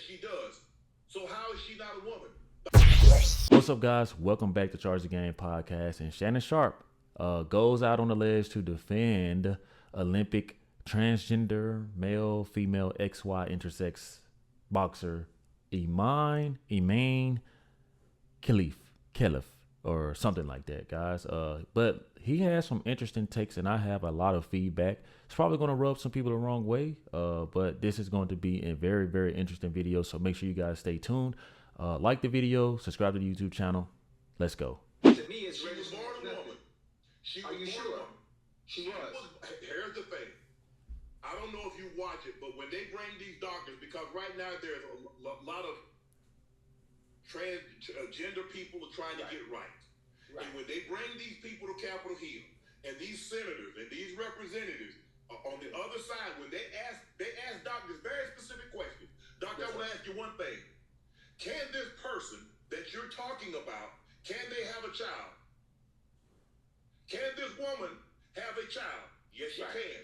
she does. So how is she not a woman? What's up, guys? Welcome back to Charge the Game podcast. And Shannon Sharpe goes out on the ledge to defend Olympic transgender male, female, XY intersex boxer Iman Khalif or something like that, guys. But he has some interesting takes, and I have a lot of feedback. It's probably going to rub some people the wrong way, but this is going to be a very, very interesting video. So make sure you guys stay tuned. Like the video, subscribe to the YouTube channel. Let's go. To me, it's she was born a woman. Are you sure? She was. Here's the thing. I don't know if you watch it, but when they bring these doctors, because right now there's a lot of transgender people are trying to get right. And when they bring these people to Capitol Hill, and these senators and these representatives on the other side, when they ask doctors very specific questions. Doctor, I want to ask you one thing. Can this person that you're talking about, can they have a child? Can this woman have a child? Yes, she can.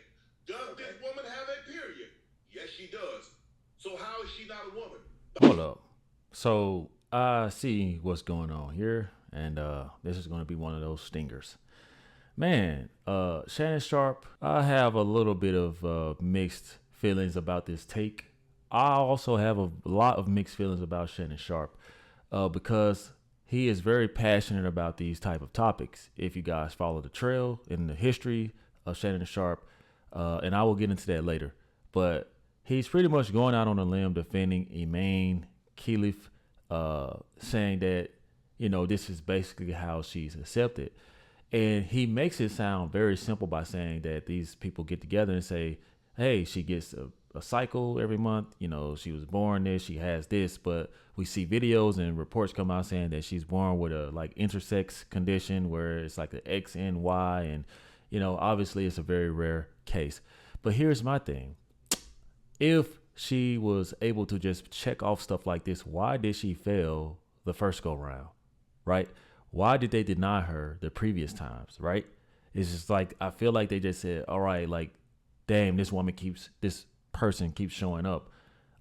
Does this woman have a period? Yes, she does. So how is she not a woman? Hold up. So I see what's going on here, and this is going to be one of those stingers. Man, Shannon Sharpe, I have a little bit of mixed feelings about this take. I also have a lot of mixed feelings about Shannon Sharpe because he is very passionate about these type of topics. If you guys follow the trail in the history of Shannon Sharpe, and I will get into that later, but he's pretty much going out on a limb defending Iman Khalif, saying that, you know, this is basically how she's accepted. And he makes it sound very simple by saying that these people get together and say, hey, she gets a cycle every month. You know, she was born this, she has this, but we see videos and reports come out saying that she's born with a like intersex condition where it's like the X and Y. And, you know, obviously it's a very rare case. But here's my thing. If she was able to just check off stuff like this, why did she fail the first go round, right? Why did they deny her the previous times, right? It's just like, I feel like they just said, all right, like, damn, this person keeps showing up.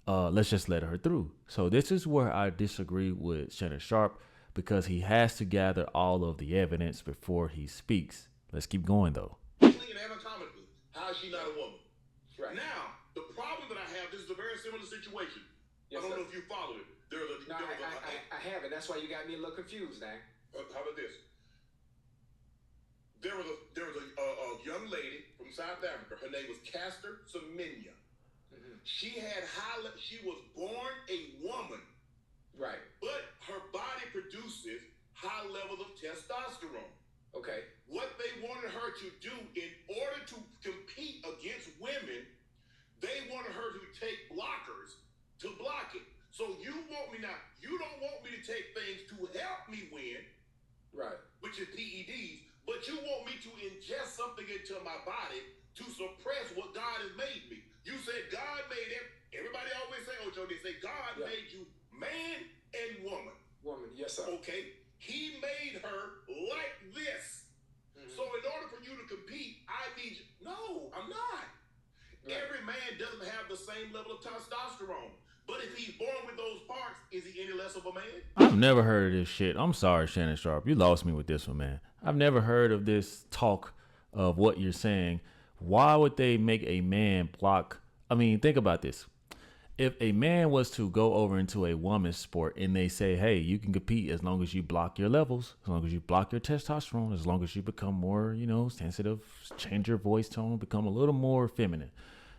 Let's just let her through. So this is where I disagree with Shannon Sharpe, because he has to gather all of the evidence before he speaks. Let's keep going though. Anatomically, how is she not a woman? Right. Now, the problem that I have, this is a very similar situation. I don't know if you follow it. I haven't. That's why you got me a little confused, man. How about this? There was a young lady from South Africa. Her name was Caster Semenya. She was born a woman. Right. But her body produces high levels of testosterone. Okay. What they wanted her to do in order to compete against women, they wanted her to take blockers to block it. So you don't want me to take things to help me win, right? Which is PEDs, but you want me to ingest something into my body to suppress what God has made me. You said God made everybody always say, Ocho, they say God made you man and woman. Woman, yes, sir. Okay. He made her like this. So in order for you to compete, I need you. No, I'm not. Right. Every man doesn't have the same level of testosterone. But if he's born with those parts, is he any less of a man? I've never heard of this shit. I'm sorry, Shannon Sharpe. You lost me with this one, man. I've never heard of this talk of what you're saying. Why would they make a man block? I mean, think about this. If a man was to go over into a woman's sport and they say, hey, you can compete as long as you block your levels, as long as you block your testosterone, as long as you become more, you know, sensitive, change your voice tone, become a little more feminine.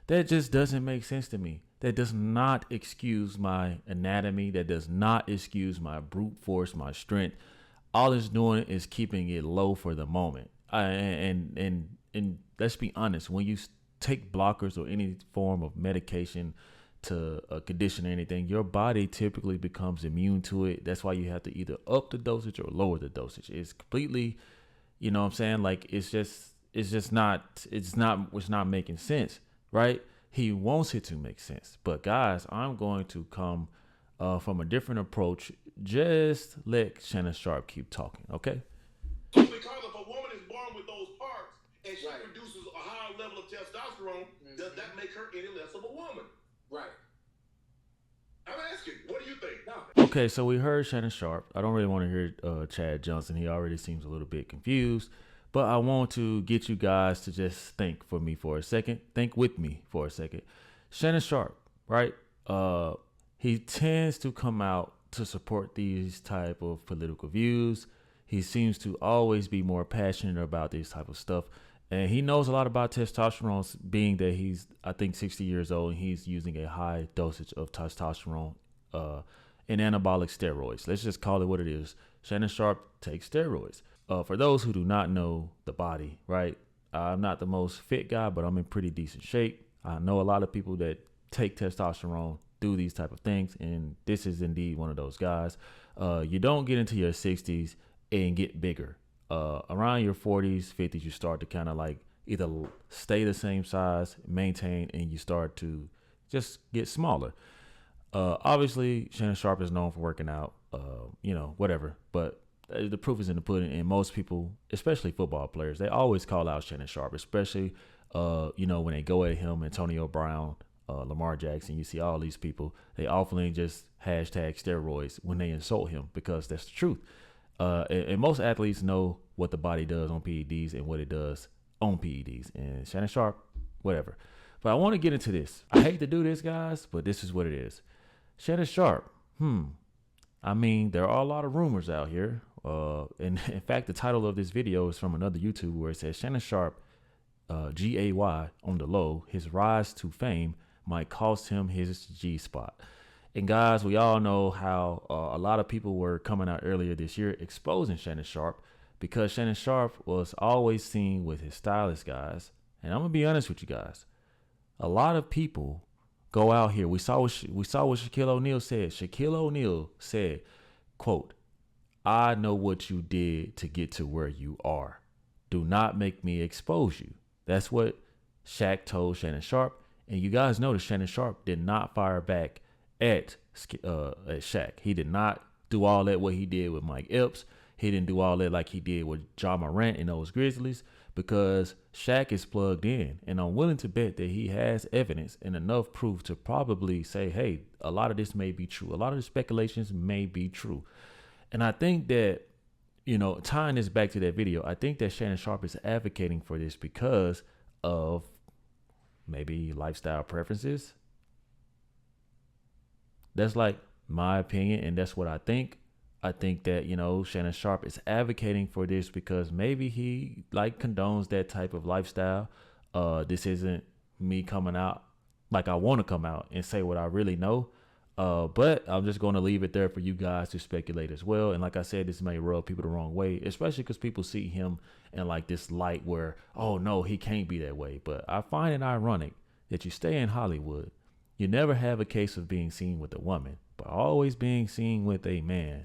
That just doesn't make sense to me. That does not excuse my anatomy. That does not excuse my brute force, my strength. All it's doing is keeping it low for the moment. And let's be honest, when you take blockers or any form of medication to a condition or anything, your body typically becomes immune to it. That's why you have to either up the dosage or lower the dosage. It's completely, you know what I'm saying? Like, it's not making sense, right? He wants it to make sense. But guys, I'm going to come from a different approach. Just let Shannon Sharpe keep talking, okay? Because if a woman is born with those parts and she produces a higher level of testosterone, does that make her any less of a woman? Right. I'm asking Okay, so we heard Shannon Sharpe. I don't really want to hear Chad Johnson. He already seems a little bit confused. But I want to get you guys to just think for me for a second. Think with me for a second. Shannon Sharpe, right? He tends to come out to support these type of political views. He seems to always be more passionate about this type of stuff. And he knows a lot about testosterone, being that he's, I think, 60 years old, and he's using a high dosage of testosterone and anabolic steroids. Let's just call it what it is. Shannon Sharpe takes steroids. For those who do not know the body, right? I'm not the most fit guy, but I'm in pretty decent shape. I know a lot of people that take testosterone, do these type of things, and this is indeed one of those guys. You don't get into your 60s and get bigger. Around your 40s, 50s, you start to kind of like either stay the same size, maintain, and you start to just get smaller. Obviously, Shannon Sharpe is known for working out, whatever. But the proof is in the pudding. And most people, especially football players, they always call out Shannon Sharpe, especially, when they go at him, Antonio Brown, Lamar Jackson. You see all these people, they often just hashtag steroids when they insult him, because that's the truth. And most athletes know what the body does on PEDs and what it does on PEDs. And Shannon Sharpe, whatever. But I want to get into this. I hate to do this, guys, but this is what it is. Shannon Sharpe. I mean, there are a lot of rumors out here. And in fact, the title of this video is from another YouTuber where it says Shannon Sharpe, G-A-Y on the low, his rise to fame might cost him his G-spot. And guys, we all know how a lot of people were coming out earlier this year exposing Shannon Sharpe, because Shannon Sharpe was always seen with his stylist, guys. And I'm going to be honest with you guys. A lot of people go out here. We saw what Shaquille O'Neal said. Shaquille O'Neal said, quote, "I know what you did to get to where you are. Do not make me expose you." That's what Shaq told Shannon Sharpe. And you guys notice Shannon Sharpe did not fire back at Shaq. He did not do all that what he did with Mike Epps. He didn't do all that like he did with Ja Morant and those Grizzlies, because Shaq is plugged in. And I'm willing to bet that he has evidence and enough proof to probably say, hey, a lot of this may be true. A lot of the speculations may be true. And I think that, tying this back to that video, I think that Shannon Sharpe is advocating for this because of maybe lifestyle preferences. That's like my opinion, and that's what I think. I think that, Shannon Sharpe is advocating for this because maybe he condones that type of lifestyle. This isn't me coming out like I want to come out and say what I really know. But I'm just going to leave it there for you guys to speculate as well. And like I said, this may rub people the wrong way, especially because people see him in this light where, oh no, he can't be that way. But I find it ironic that you stay in Hollywood. You never have a case of being seen with a woman, but always being seen with a man.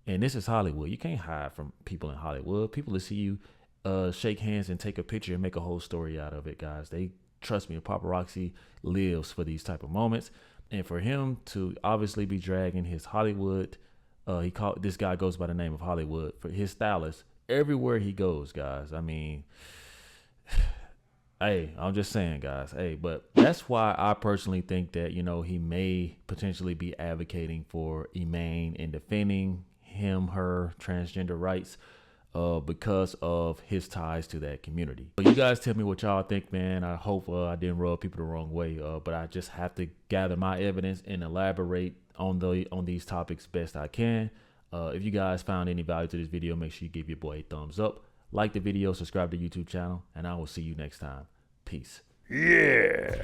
And this is Hollywood. You can't hide from people in Hollywood. People will see you shake hands and take a picture and make a whole story out of it, guys. They trust me. Paparazzi lives for these type of moments. And for him to obviously be dragging his Hollywood, this guy goes by the name of Hollywood, for his stylist everywhere he goes, guys. I mean, hey, I'm just saying, guys. Hey, but that's why I personally think that, he may potentially be advocating for Iman and defending her transgender rights because of his ties to that community. But you guys tell me what y'all think, man. I hope I didn't rub people the wrong way, but I just have to gather my evidence and elaborate on these topics best I can. If you guys found any value to this video, make sure you give your boy a thumbs up, like the video, subscribe to the YouTube channel, and I will see you next time. Peace. Yeah.